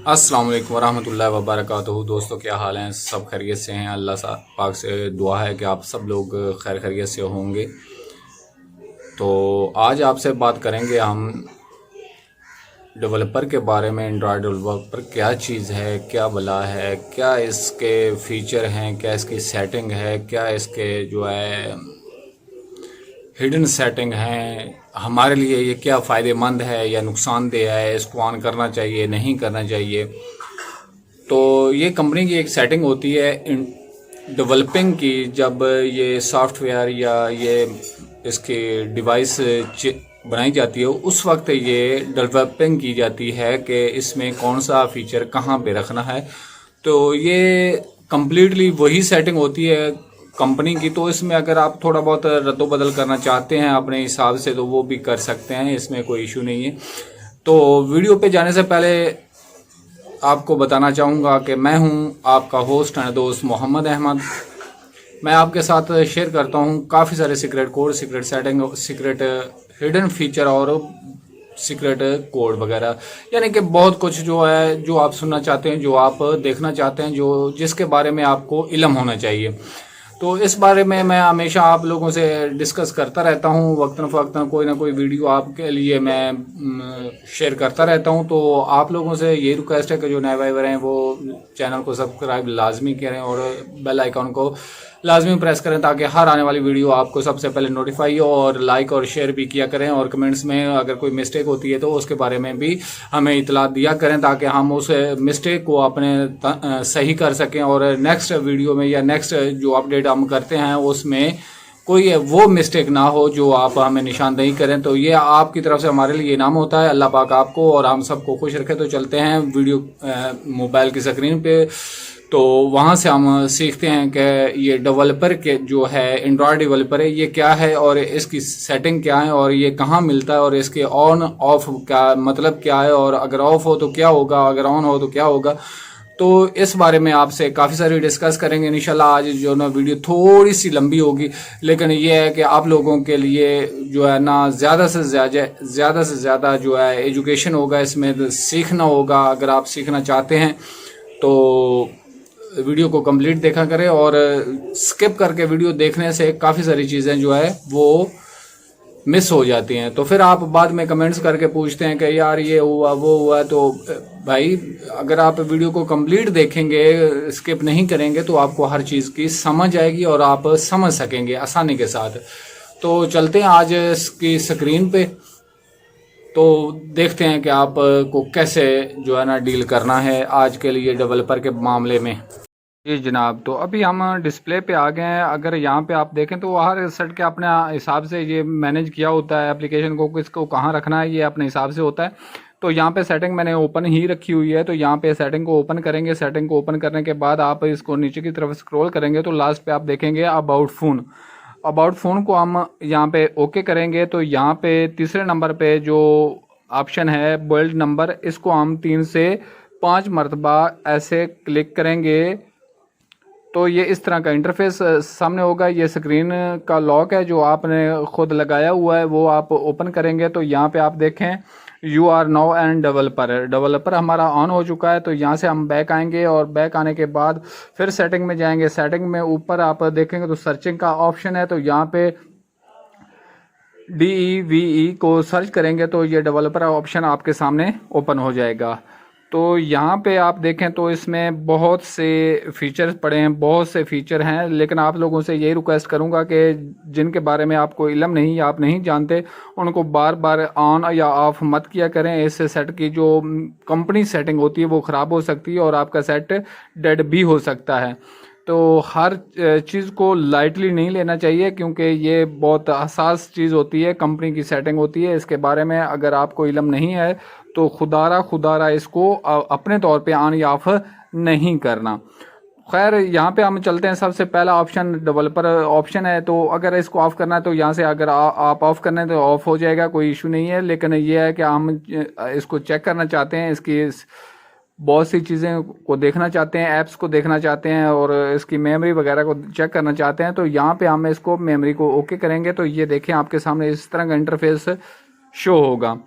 अस्सलाम वालेकुम वरहमतुल्लाहि वबरकातुहू। दोस्तों, क्या हाल हैं? सब खैरियत से हैं? अल्लाह पाक से दुआ है कि आप सब लोग खैर खैरियत से होंगे। तो आज आपसे बात करेंगे हम डेवलपर के बारे में। एंड्रॉयड डेवलपर क्या चीज़ है, क्या भला है, क्या इसके फ़ीचर हैं, क्या इसकी सेटिंग है, क्या इसके जो है हिडन सेटिंग हैं, हमारे लिए ये क्या फ़ायदेमंद है या नुकसानदेह है, इसको ऑन करना चाहिए नहीं करना चाहिए। तो ये कंपनी की एक सेटिंग होती है डेवलपिंग की। जब ये सॉफ्टवेयर या ये इसकी डिवाइस बनाई जाती है, उस वक्त ये डेवलपिंग की जाती है कि इसमें कौन सा फीचर कहाँ पे रखना है। तो ये कम्प्लीटली वही सेटिंग होती है कंपनी की। तो इसमें अगर आप थोड़ा बहुत रद्दोबदल करना चाहते हैं अपने हिसाब से तो वो भी कर सकते हैं, इसमें कोई इशू नहीं है। तो वीडियो पे जाने से पहले आपको बताना चाहूँगा कि मैं हूँ आपका होस्ट एंड दोस्त मोहम्मद अहमद। मैं आपके साथ शेयर करता हूँ काफ़ी सारे secret code, secret setting, secret hidden feature और सीक्रेट कोड वगैरह, यानी कि बहुत कुछ जो है, जो आप सुनना चाहते हैं, जो आप देखना चाहते हैं, जो जिसके बारे में आपको इल्म होना चाहिए। तो इस बारे में मैं हमेशा आप लोगों से डिस्कस करता रहता हूँ। वक्तन फ़वक्तन कोई ना कोई वीडियो आपके लिए मैं शेयर करता रहता हूँ। तो आप लोगों से ये रिक्वेस्ट है कि जो नए वाइवर हैं वो चैनल को सब्सक्राइब लाजमी करें और बेल आइकॉन को लाजमी प्रेस करें ताकि हर आने वाली वीडियो आपको सबसे पहले नोटिफाई हो। और लाइक और शेयर भी किया करें और कमेंट्स में अगर कोई मिस्टेक होती है तो उसके बारे में भी हमें इतला दिया करें ताकि हम उस मिस्टेक को अपने सही कर सकें और नेक्स्ट वीडियो में या नेक्स्ट जो अपडेट हम करते हैं उसमें कोई वो मिस्टेक ना हो जो आप हमें निशानदेही करें। तो ये आपकी तरफ से हमारे लिए इनाम होता है। अल्लाह पाक आपको और हम सबको खुश रखे। तो चलते हैं वीडियो मोबाइल की स्क्रीन पे। तो वहाँ से हम सीखते हैं कि ये डेवलपर के जो है एंड्रॉयड डेवलपर है ये क्या है और इसकी सेटिंग क्या है और ये कहाँ मिलता है और इसके ऑन ऑफ का मतलब क्या है, और अगर ऑफ हो तो क्या होगा, अगर ऑन हो तो क्या होगा। तो इस बारे में आपसे काफ़ी सारी डिस्कस करेंगे इंशाल्लाह। आज जो ना वीडियो थोड़ी सी लंबी होगी, लेकिन ये है कि आप लोगों के लिए जो है ना ज़्यादा से ज़्यादा जो है एजुकेशन होगा, इसमें सीखना होगा। अगर आप सीखना चाहते हैं तो वीडियो को कंप्लीट देखा करें और स्किप करके वीडियो देखने से काफ़ी सारी चीज़ें जो है वो मिस हो जाती हैं। तो फिर आप बाद में कमेंट्स करके पूछते हैं कि यार ये हुआ वो हुआ। तो भाई अगर आप वीडियो को कंप्लीट देखेंगे, स्किप नहीं करेंगे, तो आपको हर चीज़ की समझ आएगी और आप समझ सकेंगे आसानी के साथ। तो चलते हैं आज इसकी स्क्रीन पे। तो देखते हैं कि आपको कैसे जो है ना डील करना है आज के लिए डेवलपर के मामले में। जी जनाब, तो अभी हम डिस्प्ले पे आ गए हैं। अगर यहाँ पे आप देखें तो हर सेट के अपने हिसाब से ये मैनेज किया होता है एप्लीकेशन को, किसको कहाँ रखना है ये अपने हिसाब से होता है। तो यहाँ पे सेटिंग मैंने ओपन ही रखी हुई है। तो यहाँ पे सेटिंग को ओपन करेंगे। सेटिंग को ओपन करने के बाद आप इसको नीचे की तरफ स्क्रॉल करेंगे तो लास्ट पे आप देखेंगे अबाउट फ़ोन। अबाउट फ़ोन को हम यहाँ पे ओके करेंगे। तो यहाँ पे तीसरे नंबर पे जो ऑप्शन है बिल्ड नंबर, इसको हम 3 से 5 मरतबा ऐसे क्लिक करेंगे तो ये इस तरह का इंटरफेस सामने होगा। ये स्क्रीन का लॉक है जो आपने खुद लगाया हुआ है, वो आप ओपन करेंगे। तो यहाँ पे आप देखें you are now and developer हमारा ऑन हो चुका है। तो यहाँ से हम बैक आएंगे और बैक आने के बाद फिर सेटिंग में जाएंगे। सेटिंग में ऊपर आप देखेंगे तो सर्चिंग का ऑप्शन है। तो यहाँ पे DEVE को सर्च करेंगे तो ये डेवलपर ऑप्शन आपके सामने ओपन हो जाएगा। तो यहाँ पे आप देखें तो इसमें बहुत से फीचर्स पड़े हैं, बहुत से फीचर हैं, लेकिन आप लोगों से यही रिक्वेस्ट करूँगा कि जिनके बारे में आपको इल्म नहीं, आप नहीं जानते, उनको बार बार ऑन या ऑफ मत किया करें। इससे सेट की जो कंपनी सेटिंग होती है वो ख़राब हो सकती है और आपका सेट डेड भी हो सकता है। तो हर चीज़ को लाइटली नहीं लेना चाहिए क्योंकि ये बहुत हसास चीज़ होती है, कंपनी की सेटिंग होती है। इसके बारे में अगर आपको इल्म नहीं है तो खुदारा इसको अपने तौर पे ऑन या ऑफ नहीं करना। खैर यहाँ पे हम चलते हैं। सबसे पहला ऑप्शन डेवलपर ऑप्शन है। तो अगर इसको ऑफ़ करना है तो यहाँ से अगर आप ऑफ़ करना है तो ऑफ़ हो जाएगा, कोई इशू नहीं है। लेकिन ये है कि हम इसको चेक करना चाहते हैं, इसकी बहुत सी चीज़ें को देखना चाहते हैं, ऐप्स को देखना चाहते हैं और इसकी मेमोरी वगैरह को चेक करना चाहते हैं। तो यहाँ पे हम इसको मेमोरी को ओके करेंगे। तो ये देखें आपके सामने इस तरह का इंटरफेस शो होगा।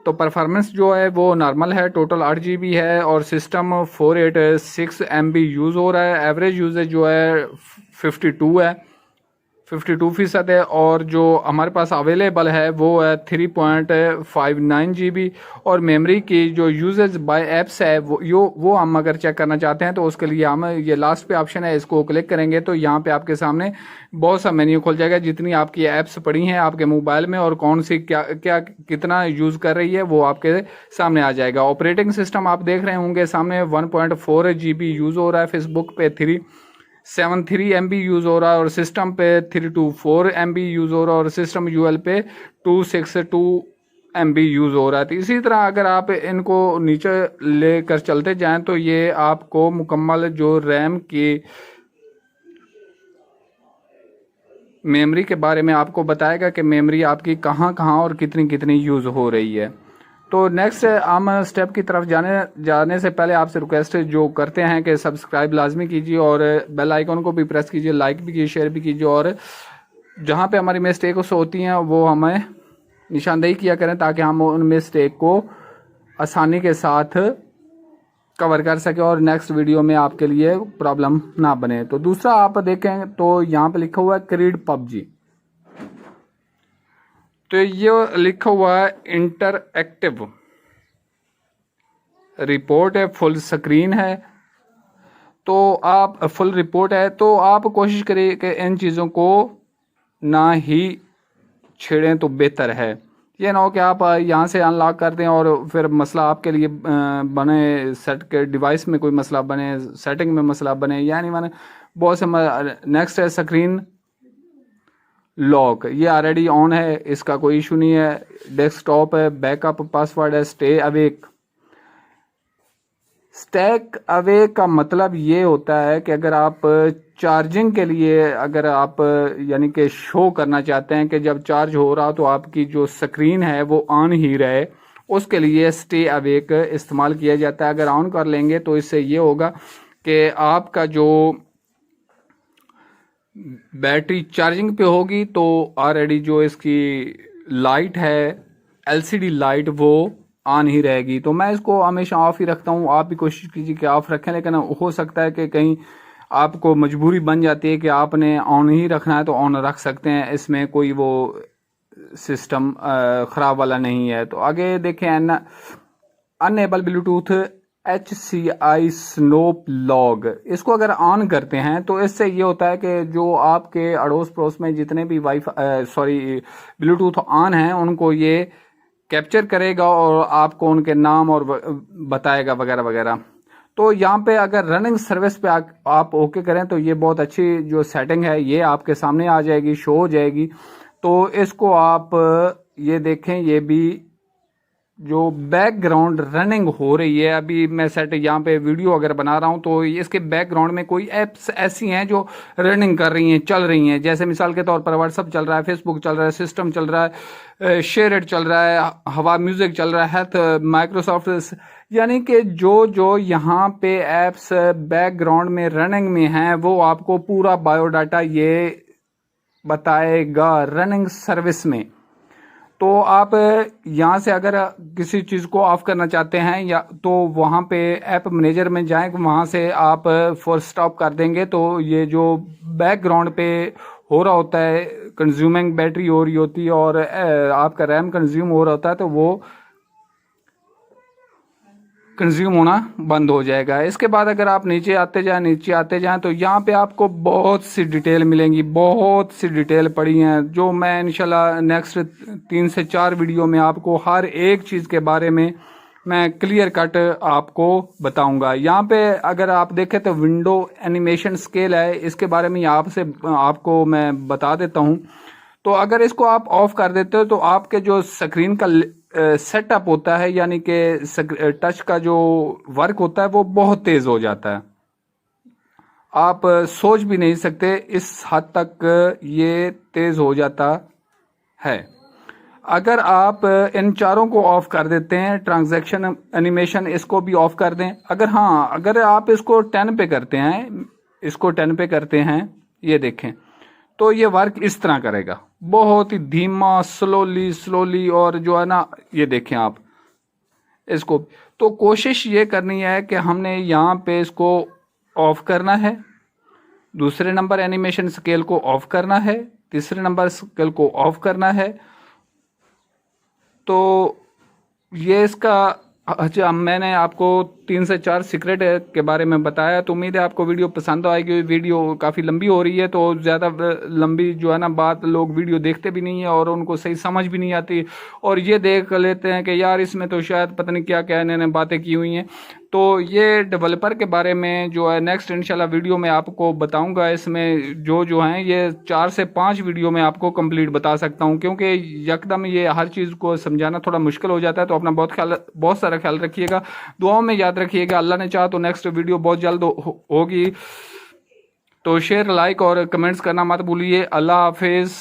तो परफॉर्मेंस जो है वो नॉर्मल है, टोटल 8 GB है और सिस्टम 486 MB यूज़ हो रहा है। एवरेज यूजेज जो है 52 है, 52% है। और जो हमारे पास अवेलेबल है वो है 3.59 GB। और मेमोरी की जो यूजेज बाय ऐप्स है वो हम अगर चेक करना चाहते हैं तो उसके लिए हम ये लास्ट पे ऑप्शन है, इसको क्लिक करेंगे तो यहाँ पे आपके सामने बहुत सा मेन्यू खुल जाएगा, जितनी आपकी ऐप्स पड़ी हैं आपके मोबाइल में और कौन सी क्या क्या कितना यूज़ कर रही है वो आपके सामने आ जाएगा। ऑपरेटिंग सिस्टम आप देख रहे होंगे सामने 1.4 GB यूज़ हो रहा है, फेसबुक पे 373 MB यूज़ हो रहा है और सिस्टम पे 324 MB यूज़ हो रहा है और सिस्टम यूएल पे 262 MB यूज़ हो रहा है। तो इसी तरह अगर आप इनको नीचे लेकर चलते जाएं तो ये आपको मुकम्मल जो रैम की मेमोरी के बारे में आपको बताएगा कि मेमोरी आपकी कहाँ कहाँ और कितनी कितनी यूज़ हो रही है। तो नेक्स्ट हम स्टेप की तरफ जाने से पहले आपसे रिक्वेस्ट जो करते हैं कि सब्सक्राइब लाजमी कीजिए और बेल आइकन को भी प्रेस कीजिए, लाइक भी कीजिए, शेयर भी कीजिए और जहां पे हमारी मिस्टेक्स होती हैं वो हमें निशानदेही किया करें ताकि हम उन मिस्टेक को आसानी के साथ कवर कर सके और नेक्स्ट वीडियो में आपके लिए प्रॉब्लम ना बने। तो दूसरा आप देखें तो यहाँ पे लिखा हुआ है क्रीड पबजी, तो ये लिखा हुआ है इंटरएक्टिव रिपोर्ट है, फुल स्क्रीन है, तो आप फुल रिपोर्ट है तो आप कोशिश करिए कि इन चीज़ों को ना ही छेड़ें तो बेहतर है। ये ना हो कि आप यहाँ से अनलॉक कर दें और फिर मसला आपके लिए बने, सेट के डिवाइस में कोई मसला बने, सेटिंग में मसला बने, या नहीं बने बहुत से। नेक्स्ट है स्क्रीन लॉक, ये ऑलरेडी ऑन है, इसका कोई इशू नहीं है। डेस्कटॉप है, बैकअप पासवर्ड है, स्टे अवेक। स्टैक अवे का मतलब ये होता है कि अगर आप चार्जिंग के लिए अगर आप यानी कि शो करना चाहते हैं कि जब चार्ज हो रहा तो आपकी जो स्क्रीन है वो ऑन ही रहे, उसके लिए स्टे अवेक इस्तेमाल किया जाता है। अगर ऑन कर लेंगे तो इससे ये होगा कि आपका जो बैटरी चार्जिंग पे होगी तो ऑलरेडी जो इसकी लाइट है LCD लाइट वो ऑन ही रहेगी। तो मैं इसको हमेशा ऑफ ही रखता हूँ, आप भी कोशिश कीजिए कि ऑफ रखें, लेकिन हो सकता है कि कहीं आपको मजबूरी बन जाती है कि आपने ऑन ही रखना है तो ऑन रख सकते हैं, इसमें कोई वो सिस्टम ख़राब वाला नहीं है। तो आगे देखें अनएबल ब्लूटूथ HCI स्नोप लॉग, इसको अगर ऑन करते हैं तो इससे ये होता है कि जो आपके अड़ोस पड़ोस में जितने भी ब्लूटूथ ऑन हैं उनको ये कैप्चर करेगा और आपको उनके नाम और बताएगा वगैरह वगैरह। तो यहाँ पे अगर रनिंग सर्विस पे आप ओके करें तो ये बहुत अच्छी जो सेटिंग है ये आपके सामने आ जाएगी, शो हो जाएगी। तो इसको आप ये देखें, ये भी जो बैकग्राउंड रनिंग हो रही है, अभी मैं सेट यहाँ पे वीडियो अगर बना रहा हूँ तो इसके बैकग्राउंड में कोई ऐप्स ऐसी हैं जो रनिंग कर रही हैं, चल रही हैं। जैसे मिसाल के तौर पर व्हाट्सअप चल रहा है, फेसबुक चल रहा है, सिस्टम चल रहा है, शेयरइट चल रहा है, हवा म्यूजिक चल रहा है, माइक्रोसॉफ्ट, यानी कि जो यहाँ पे ऐप्स बैकग्राउंड में रनिंग में हैं वो आपको पूरा बायोडाटा ये बताएगा रनिंग सर्विस में। तो आप यहाँ से अगर किसी चीज़ को ऑफ करना चाहते हैं या तो वहाँ पे ऐप मैनेजर में जाएं, वहाँ से आप फोर्स स्टॉप कर देंगे तो ये जो बैकग्राउंड पे हो रहा होता है, कंज्यूमिंग बैटरी हो रही होती है और आपका रैम कंज्यूम हो रहा होता है तो वो कंज्यूम होना बंद हो जाएगा। इसके बाद अगर आप नीचे आते जाएं तो यहाँ पे आपको बहुत सी डिटेल मिलेंगी, बहुत सी डिटेल पड़ी हैं जो मैं इंशाल्लाह नेक्स्ट 3 से 4 वीडियो में आपको हर एक चीज़ के बारे में मैं क्लियर कट आपको बताऊंगा। यहाँ पे अगर आप देखें तो विंडो एनिमेशन स्केल है, इसके बारे में आपको मैं बता देता हूँ। तो अगर इसको आप ऑफ कर देते हो तो आपके जो स्क्रीन का सेटअप होता है यानी कि टच का जो वर्क होता है वो बहुत तेज हो जाता है, आप सोच भी नहीं सकते इस हद तक ये तेज हो जाता है। अगर आप इन चारों को ऑफ कर देते हैं, ट्रांजैक्शन एनिमेशन इसको भी ऑफ कर दें। अगर आप इसको 10 पे करते हैं, ये देखें तो ये वर्क इस तरह करेगा, बहुत ही धीमा, स्लोली, और जो है ना ये देखें आप इसको। तो कोशिश ये करनी है कि हमने यहाँ पे इसको ऑफ करना है, दूसरे नंबर एनिमेशन स्केल को ऑफ करना है, तीसरे नंबर स्केल को ऑफ करना है। तो ये इसका अच्छा, मैंने आपको 3 से 4 सीक्रेट के बारे में बताया। तो उम्मीद है आपको वीडियो पसंद आएगी। वीडियो काफ़ी लंबी हो रही है, तो ज़्यादा लंबी जो है ना बात लोग वीडियो देखते भी नहीं है और उनको सही समझ भी नहीं आती, और ये देख लेते हैं कि यार इसमें तो शायद पता नहीं क्या क्या इन्होंने बातें की हुई हैं। तो ये डेवलपर के बारे में जो है नेक्स्ट इंशाल्लाह वीडियो में आपको बताऊंगा। इसमें जो हैं ये 4 से 5 वीडियो में आपको कंप्लीट बता सकता हूं, क्योंकि यकदम ये हर चीज़ को समझाना थोड़ा मुश्किल हो जाता है। तो अपना बहुत सारा ख्याल रखिएगा, दुआओं में याद रखिएगा। अल्लाह ने चाहा तो नेक्स्ट वीडियो बहुत जल्द होगी। तो शेयर, लाइक और कमेंट्स करना मत भूलिए। अल्लाह हाफिज़।